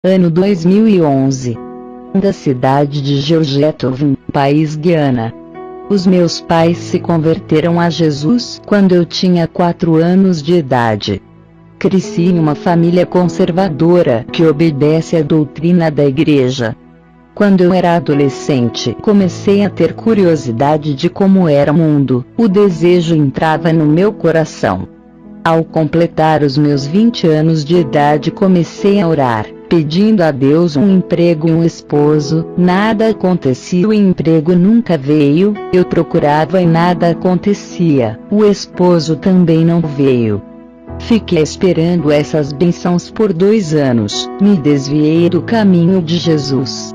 Ano 2011. Da cidade de Georgetown, país Guiana. Os meus pais se converteram a Jesus quando eu tinha 4 anos de idade. Cresci em uma família conservadora que obedece à doutrina da igreja. Quando eu era adolescente, comecei a ter curiosidade de como era o mundo. O desejo entrava no meu coração. Ao completar os meus 20 anos de idade, comecei a orar, pedindo a Deus um emprego e um esposo. Nada acontecia, o emprego nunca veio, eu procurava e nada acontecia, o esposo também não veio. Fiquei esperando essas bênçãos por 2 anos, me desviei do caminho de Jesus.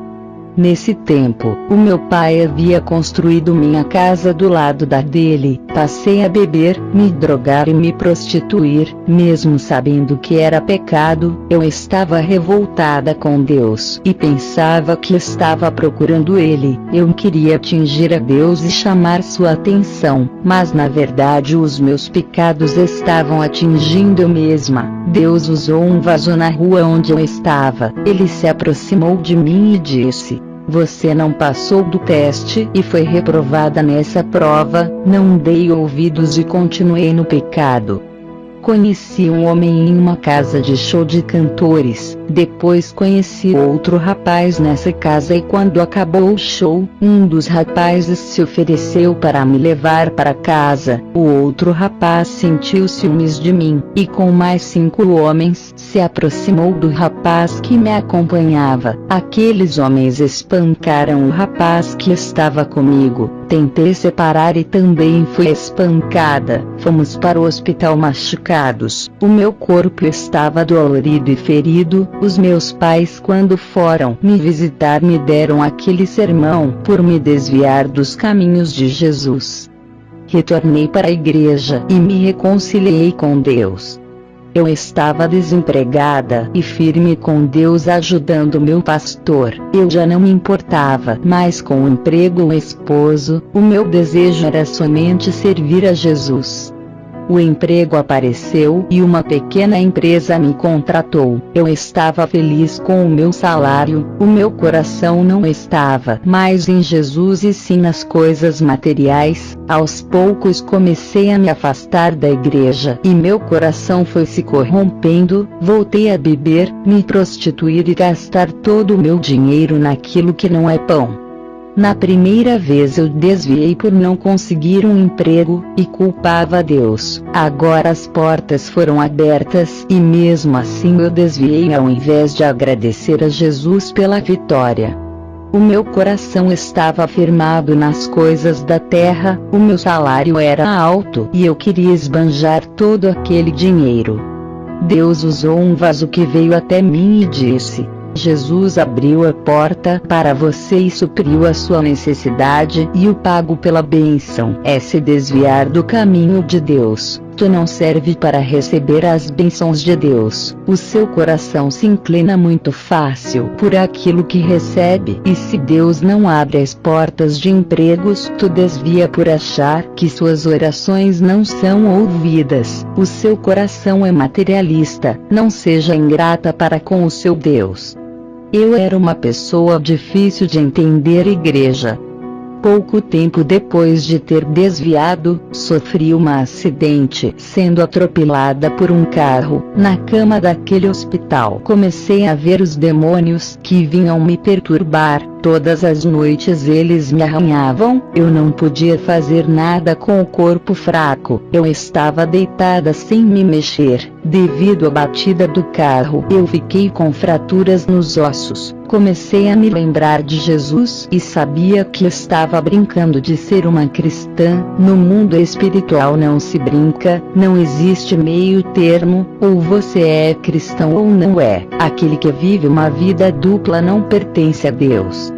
Nesse tempo, o meu pai havia construído minha casa do lado da dele. Passei a beber, me drogar e me prostituir, mesmo sabendo que era pecado. Eu estava revoltada com Deus e pensava que estava procurando Ele. Eu queria atingir a Deus e chamar sua atenção, mas na verdade os meus pecados estavam atingindo eu mesma. Deus usou um vaso na rua onde eu estava. Ele se aproximou de mim e disse: "Você não passou do teste e foi reprovada nessa prova." Não dei ouvidos e continuei no pecado. Conheci um homem em uma casa de show de cantores. Depois conheci outro rapaz nessa casa e quando acabou o show, um dos rapazes se ofereceu para me levar para casa. O outro rapaz sentiu ciúmes de mim, e com mais 5 homens, se aproximou do rapaz que me acompanhava. Aqueles homens espancaram o rapaz que estava comigo. Tentei separar e também fui espancada. Fomos para o hospital machucados. O meu corpo estava dolorido e ferido. Os meus pais, quando foram me visitar, me deram aquele sermão por me desviar dos caminhos de Jesus. Retornei para a igreja e me reconciliei com Deus. Eu estava desempregada e firme com Deus, ajudando meu pastor. Eu já não me importava mais com o emprego ou o esposo. O meu desejo era somente servir a Jesus. O emprego apareceu e uma pequena empresa me contratou. Eu estava feliz com o meu salário. O meu coração não estava mais em Jesus e sim nas coisas materiais. Aos poucos comecei a me afastar da igreja e meu coração foi se corrompendo. Voltei a beber, me prostituir e gastar todo o meu dinheiro naquilo que não é pão. Na primeira vez eu desviei por não conseguir um emprego, e culpava a Deus. Agora as portas foram abertas e mesmo assim eu desviei ao invés de agradecer a Jesus pela vitória. O meu coração estava firmado nas coisas da terra, o meu salário era alto e eu queria esbanjar todo aquele dinheiro. Deus usou um vaso que veio até mim e disse: "Jesus abriu a porta para você e supriu a sua necessidade, e o pago pela bênção é se desviar do caminho de Deus. Tu não serve para receber as bênçãos de Deus. O seu coração se inclina muito fácil por aquilo que recebe, e se Deus não abre as portas de empregos, tu desvia por achar que suas orações não são ouvidas. O seu coração é materialista. Não seja ingrata para com o seu Deus." Eu era uma pessoa difícil de entender, igreja. Pouco tempo depois de ter desviado, sofri um acidente, sendo atropelada por um carro. Na cama daquele hospital, comecei a ver os demônios que vinham me perturbar. Todas as noites eles me arranhavam. Eu não podia fazer nada com o corpo fraco. Eu estava deitada sem me mexer. Devido à batida do carro, eu fiquei com fraturas nos ossos. Comecei a me lembrar de Jesus e sabia que estava brincando de ser uma cristã. No mundo espiritual não se brinca, não existe meio termo, ou você é cristão ou não é. Aquele que vive uma vida dupla não pertence a Deus.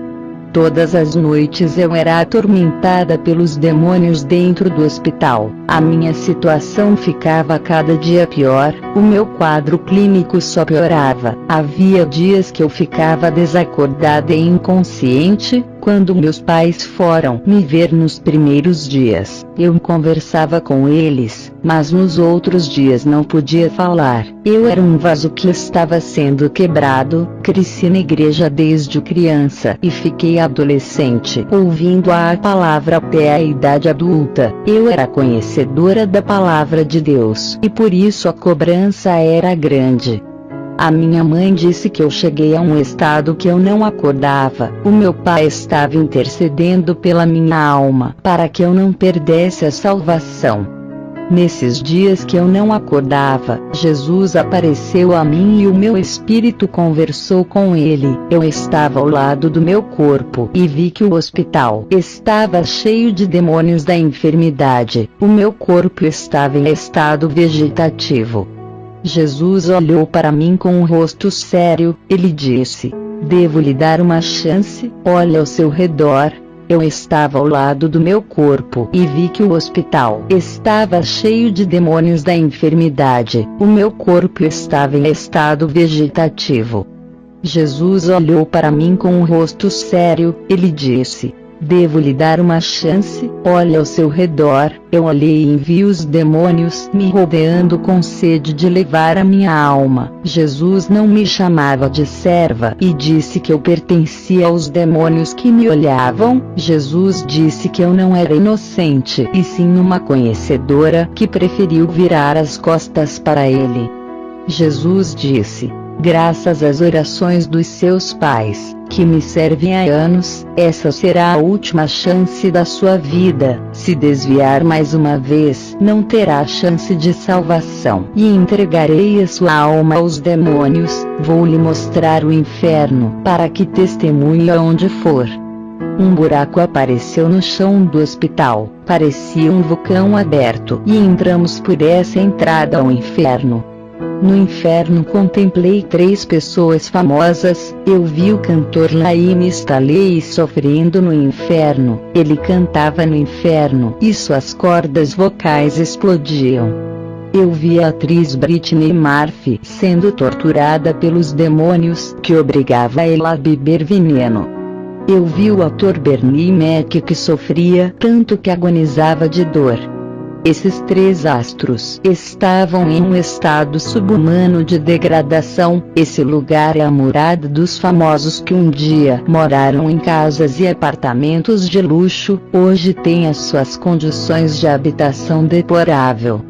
Todas as noites eu era atormentada pelos demônios dentro do hospital. A minha situação ficava cada dia pior, o meu quadro clínico só piorava. Havia dias que eu ficava desacordada e inconsciente. Quando meus pais foram me ver nos primeiros dias, eu conversava com eles, mas nos outros dias não podia falar. Eu era um vaso que estava sendo quebrado. Cresci na igreja desde criança e fiquei adolescente ouvindo a palavra até a idade adulta. Eu era conhecedora da palavra de Deus e por isso a cobrança era grande. A minha mãe disse que eu cheguei a um estado que eu não acordava. O meu pai estava intercedendo pela minha alma para que eu não perdesse a salvação. Nesses dias que eu não acordava, Jesus apareceu a mim e o meu espírito conversou com ele. Eu estava ao lado do meu corpo e vi que o hospital estava cheio de demônios da enfermidade. O meu corpo estava em estado vegetativo. Jesus olhou para mim com um rosto sério. Ele disse: "Devo lhe dar uma chance? Olhe ao seu redor." Eu estava ao lado do meu corpo e vi que o hospital estava cheio de demônios da enfermidade. O meu corpo estava em estado vegetativo. Jesus olhou para mim com um rosto sério. Ele disse: "Devo lhe dar uma chance? Olhe ao seu redor." Eu olhei e vi os demônios me rodeando com sede de levar a minha alma. Jesus não me chamava de serva e disse que eu pertencia aos demônios que me olhavam. Jesus disse que eu não era inocente e sim uma conhecedora que preferiu virar as costas para ele. Jesus disse: "Graças às orações dos seus pais, que me servem há anos, essa será a última chance da sua vida. Se desviar mais uma vez, não terá chance de salvação. E entregarei a sua alma aos demônios. Vou lhe mostrar o inferno, para que testemunhe aonde for." Um buraco apareceu no chão do hospital, parecia um vulcão aberto, e entramos por essa entrada ao inferno. No inferno contemplei 3 pessoas famosas. Eu vi o cantor Laíme Staley sofrendo no inferno. Ele cantava no inferno e suas cordas vocais explodiam. Eu vi a atriz Britney Murphy sendo torturada pelos demônios que obrigava ela a beber veneno. Eu vi o ator Bernie Mac que sofria tanto que agonizava de dor. Esses 3 astros estavam em um estado subhumano de degradação. Esse lugar é a morada dos famosos que um dia moraram em casas e apartamentos de luxo, hoje têm as suas condições de habitação deplorável.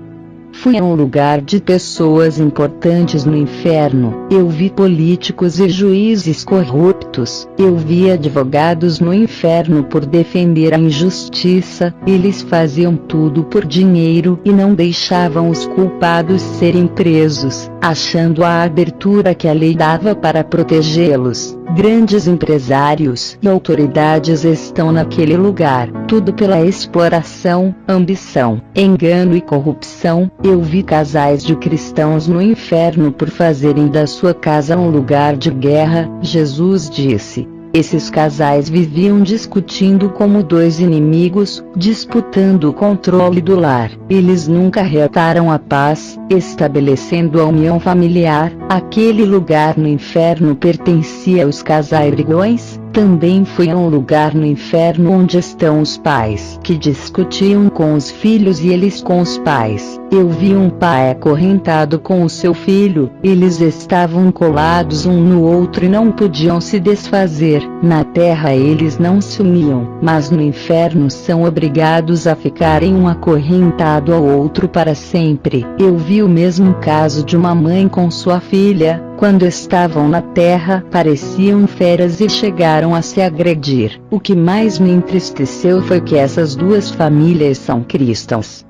Fui a um lugar de pessoas importantes no inferno. Eu vi políticos e juízes corruptos. Eu vi advogados no inferno por defender a injustiça. Eles faziam tudo por dinheiro e não deixavam os culpados serem presos, achando a abertura que a lei dava para protegê-los. Grandes empresários e autoridades estão naquele lugar, tudo pela exploração, ambição, engano e corrupção. Eu vi casais de cristãos no inferno por fazerem da sua casa um lugar de guerra. Jesus disse: esses casais viviam discutindo como 2 inimigos, disputando o controle do lar. Eles nunca reataram a paz, estabelecendo a união familiar. Aquele lugar no inferno pertencia aos casais brigões. Também fui a um lugar no inferno onde estão os pais que discutiam com os filhos e eles com os pais. Eu vi um pai acorrentado com o seu filho. Eles estavam colados um no outro e não podiam se desfazer. Na terra eles não se uniam, mas no inferno são obrigados a ficarem um acorrentado ao outro para sempre. Eu vi o mesmo caso de uma mãe com sua filha. Quando estavam na terra, pareciam feras e chegaram a se agredir. O que mais me entristeceu foi que essas 2 famílias são cristãs.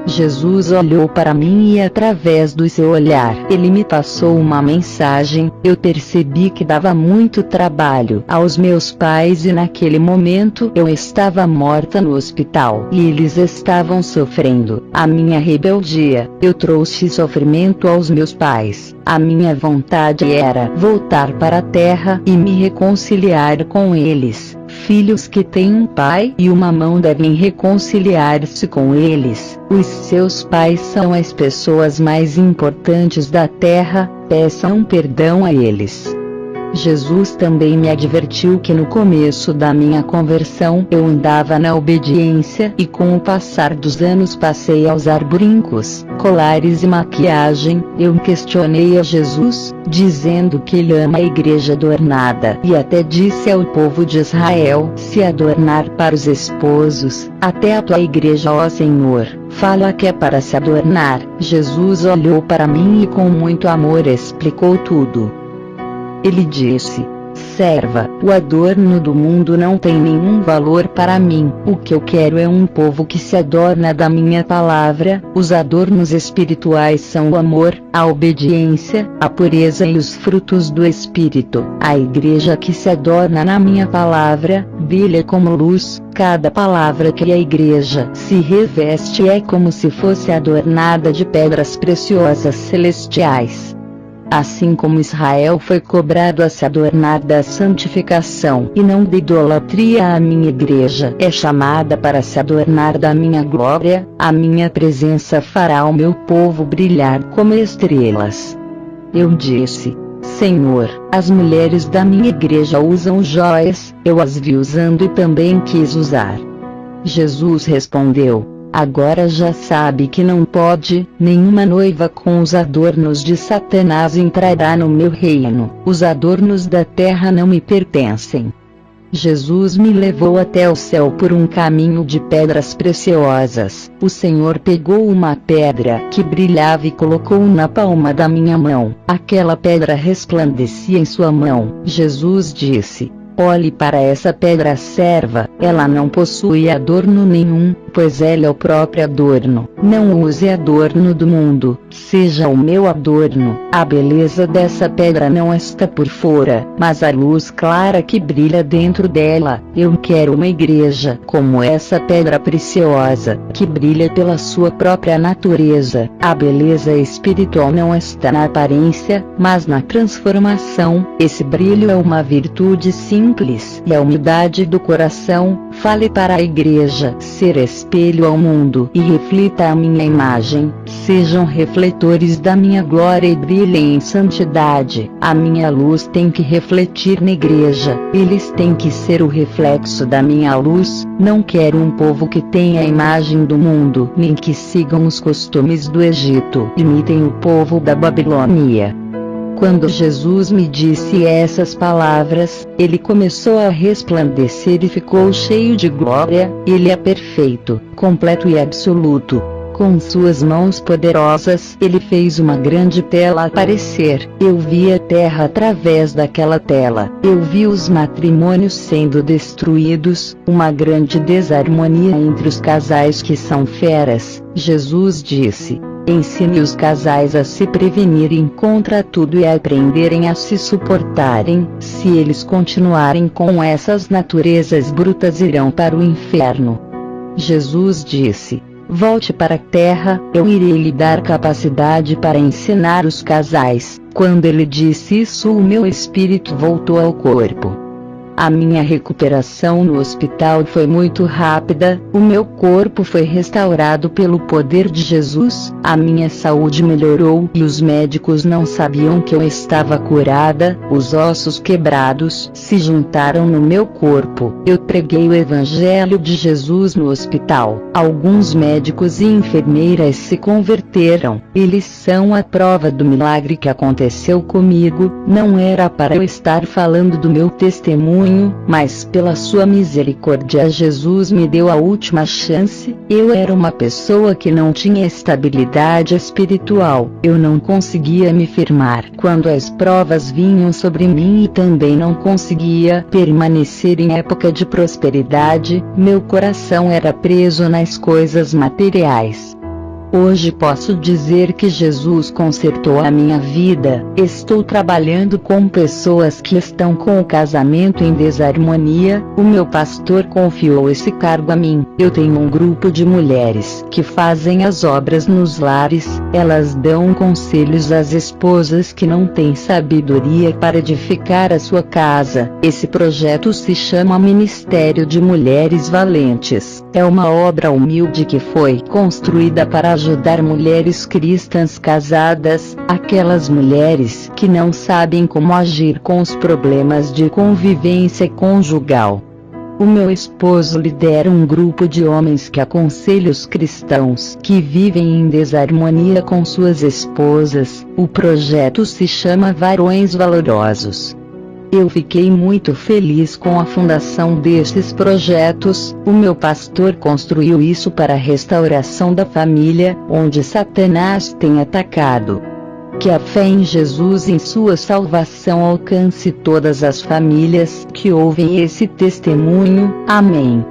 Jesus olhou para mim e através do seu olhar, ele me passou uma mensagem. Eu percebi que dava muito trabalho aos meus pais e naquele momento eu estava morta no hospital e eles estavam sofrendo. A minha rebeldia, eu trouxe sofrimento aos meus pais. A minha vontade era voltar para a terra e me reconciliar com eles. Filhos que têm um pai e uma mãe devem reconciliar-se com eles. Os seus pais são as pessoas mais importantes da terra, peçam perdão a eles. Jesus também me advertiu que no começo da minha conversão eu andava na obediência e com o passar dos anos passei a usar brincos, colares e maquiagem. Eu questionei a Jesus, dizendo que ele ama a igreja adornada e até disse ao povo de Israel se adornar para os esposos. Até a tua igreja, ó Senhor, fala que é para se adornar. Jesus olhou para mim e com muito amor explicou tudo. Ele disse: serva, o adorno do mundo não tem nenhum valor para mim. O que eu quero é um povo que se adorna da minha palavra. Os adornos espirituais são o amor, a obediência, a pureza e os frutos do Espírito. A igreja que se adorna na minha palavra, brilha como luz. Cada palavra que a igreja se reveste é como se fosse adornada de pedras preciosas celestiais. Assim como Israel foi cobrado a se adornar da santificação e não da idolatria, a minha igreja é chamada para se adornar da minha glória. A minha presença fará o meu povo brilhar como estrelas. Eu disse: Senhor, as mulheres da minha igreja usam joias. Eu as vi usando e também quis usar. Jesus respondeu: agora já sabe que não pode. Nenhuma noiva com os adornos de Satanás entrará no meu reino. Os adornos da terra não me pertencem. Jesus me levou até o céu por um caminho de pedras preciosas. O Senhor pegou uma pedra que brilhava e colocou na palma da minha mão. Aquela pedra resplandecia em sua mão. Jesus disse: olhe para essa pedra, serva, ela não possui adorno nenhum, pois ela é o próprio adorno. Não use adorno do mundo, seja o meu adorno. A beleza dessa pedra não está por fora, mas a luz clara que brilha dentro dela. Eu quero uma igreja como essa pedra preciosa, que brilha pela sua própria natureza. A beleza espiritual não está na aparência, mas na transformação. Esse brilho é uma virtude simples e a humildade do coração. Fale para a igreja ser espelho ao mundo e reflita a minha imagem. Sejam refletores da minha glória e brilhem em santidade. A minha luz tem que refletir na igreja. Eles têm que ser o reflexo da minha luz. Não quero um povo que tenha a imagem do mundo, nem que sigam os costumes do Egito. Imitem o povo da Babilônia. Quando Jesus me disse essas palavras, ele começou a resplandecer e ficou cheio de glória. Ele é perfeito, completo e absoluto. Com suas mãos poderosas, ele fez uma grande tela aparecer. Eu vi a terra através daquela tela. Eu vi os matrimônios sendo destruídos, uma grande desarmonia entre os casais que são feras. Jesus disse: ensine os casais a se prevenirem contra tudo e a aprenderem a se suportarem. Se eles continuarem com essas naturezas brutas, irão para o inferno. Jesus disse: volte para a terra, eu irei lhe dar capacidade para ensinar os casais. Quando ele disse isso, o meu espírito voltou ao corpo. A minha recuperação no hospital foi muito rápida. O meu corpo foi restaurado pelo poder de Jesus. A minha saúde melhorou e os médicos não sabiam que eu estava curada. Os ossos quebrados se juntaram no meu corpo. Eu preguei o evangelho de Jesus no hospital. Alguns médicos e enfermeiras se converteram. Eles são a prova do milagre que aconteceu comigo. Não era para eu estar falando do meu testemunho, mas pela sua misericórdia Jesus me deu a última chance. Eu era uma pessoa que não tinha estabilidade espiritual. Eu não conseguia me firmar quando as provas vinham sobre mim e também não conseguia permanecer em época de prosperidade. Meu coração era preso nas coisas materiais. Hoje posso dizer que Jesus consertou a minha vida. Estou trabalhando com pessoas que estão com o casamento em desarmonia. O meu pastor confiou esse cargo a mim. Eu tenho um grupo de mulheres que fazem as obras nos lares. Elas dão conselhos às esposas que não têm sabedoria para edificar a sua casa. Esse projeto se chama Ministério de Mulheres Valentes. É uma obra humilde que foi construída para ajudar mulheres cristãs casadas, aquelas mulheres que não sabem como agir com os problemas de convivência conjugal. O meu esposo lidera um grupo de homens que aconselha os cristãos que vivem em desarmonia com suas esposas. O projeto se chama Varões Valorosos. Eu fiquei muito feliz com a fundação desses projetos. O meu pastor construiu isso para a restauração da família, onde Satanás tem atacado. Que a fé em Jesus e em sua salvação alcance todas as famílias que ouvem esse testemunho. Amém.